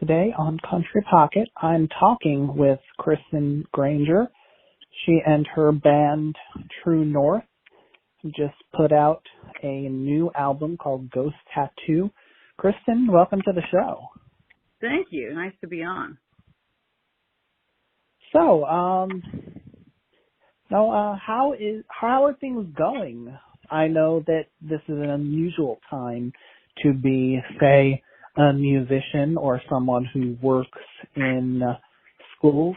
Today on Country Pocket, I'm talking with Kristen Grainger. She and her band True North just put out a new album called Ghost Tattoo. Kristen, welcome to the show. Thank you. Nice to be on. So, how are things going? I know that this is an unusual time to be, say, a musician or someone who works in schools.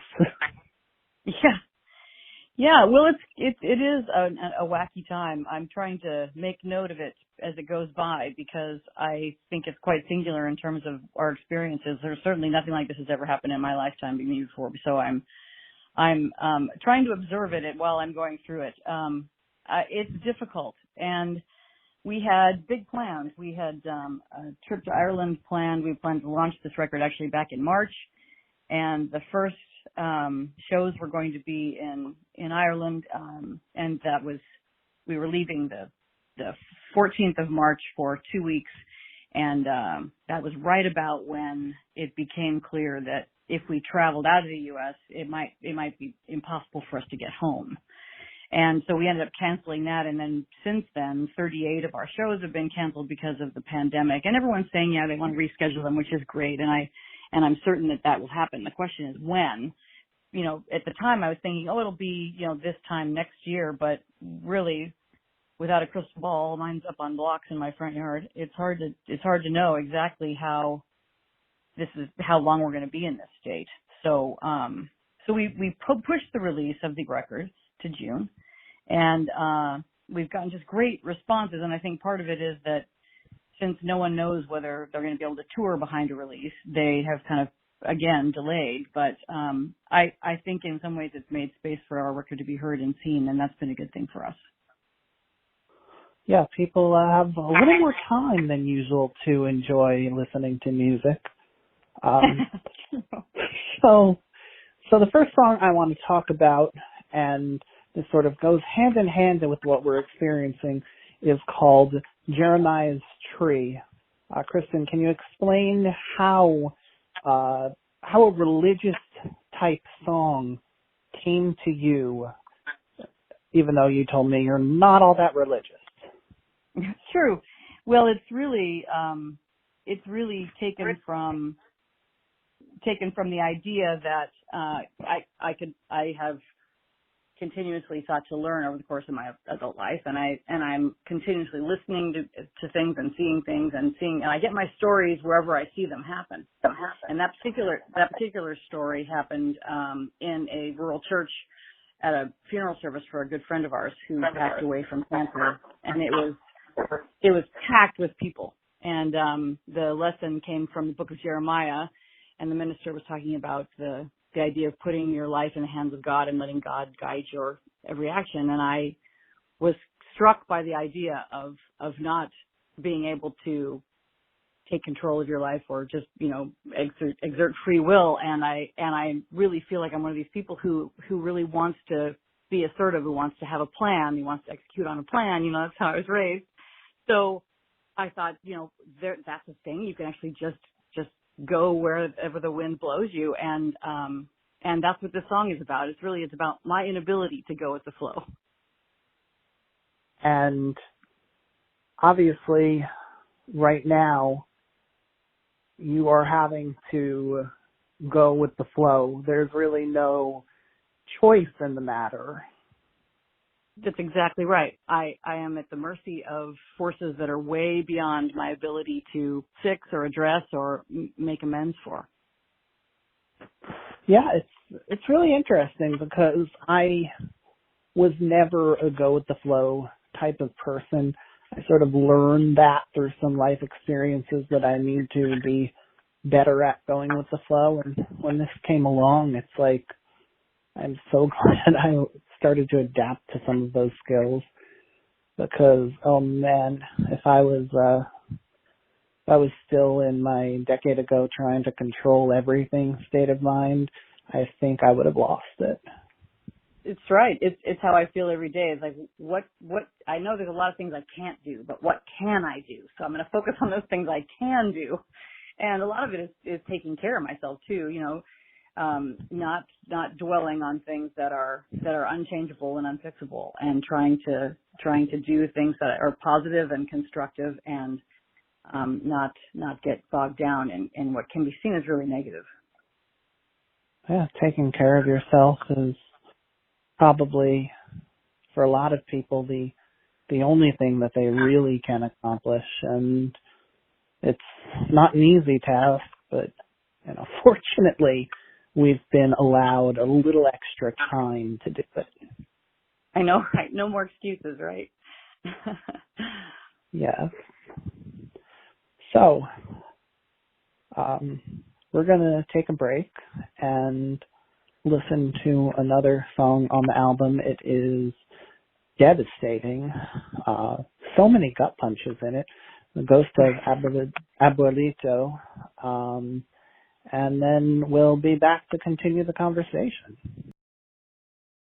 Yeah. Well, it is a wacky time. I'm trying to make note of it as it goes by because I think it's quite singular in terms of our experiences. There's certainly nothing like this has ever happened in my lifetime before. So I'm trying to observe it while I'm going through it. It's difficult, and we had big plans. We had a trip to Ireland planned. We planned to launch this record actually back in March, and the first shows were going to be in Ireland, and we were leaving the 14th of March for 2 weeks, and that was right about when it became clear that if we traveled out of the U.S., it might be impossible for us to get home. And so we ended up canceling that. And then since then, 38 of our shows have been canceled because of the pandemic. And everyone's saying, yeah, they want to reschedule them, which is great. And I'm certain that will happen. The question is when. At the time I was thinking, it'll be, this time next year. But really, without a crystal ball, mine's up on blocks in my front yard. It's hard to know exactly how long we're going to be in this state. So we pushed the release of the record to June, and we've gotten just great responses. And I think part of it is that since no one knows whether they're going to be able to tour behind a release, they have kind of again delayed. But I think in some ways it's made space for our record to be heard and seen, and that's been a good thing for us. Yeah, people have a little more time than usual to enjoy listening to music. So the first song I want to talk about, and this sort of goes hand in hand with what we're experiencing, is called Jeremiah's Tree. Kristen, can you explain how a religious type song came to you, even though you told me you're not all that religious? It's true. Well, it's really taken from the idea that I have continuously sought to learn over the course of my adult life, and I'm continuously listening to things and seeing things and I get my stories wherever I see them happen. And that particular story happened in a rural church at a funeral service for a good friend of ours who passed away from cancer, and it was packed with people. And the lesson came from the book of Jeremiah, and the minister was talking about the idea of putting your life in the hands of God and letting God guide your every action. And I was struck by the idea of not being able to take control of your life or just, exert free will. And I really feel like I'm one of these people who really wants to be assertive, who wants to have a plan, who wants to execute on a plan. That's how I was raised. So I thought, that's a thing. You can actually just go wherever the wind blows you. And that's what this song is about. It's about my inability to go with the flow. And obviously right now you are having to go with the flow. There's really no choice in the matter. That's exactly right. I am at the mercy of forces that are way beyond my ability to fix or address or make amends for. Yeah, it's really interesting because I was never a go with the flow type of person. I sort of learned that through some life experiences that I need to be better at going with the flow. And when this came along, it's like I'm so glad I started to adapt to some of those skills because, oh man, if I was still in my decade ago trying to control everything state of mind, I think I would have lost it. It's right. It's how I feel every day. It's like, what, I know there's a lot of things I can't do, but what can I do? So I'm going to focus on those things I can do And a lot of it is taking care of myself too, not dwelling on things that are unchangeable and unfixable, and trying to do things that are positive and constructive, and not get bogged down in what can be seen as really negative. Yeah, taking care of yourself is probably, for a lot of people, the only thing that they really can accomplish. And it's not an easy task, but fortunately, we've been allowed a little extra time to do it. I know, right? No more excuses, right? Yes. So, we're going to take a break and listen to another song on the album. It is devastating. So many gut punches in it. The Ghost of Abuelito. And then we'll be back to continue the conversation.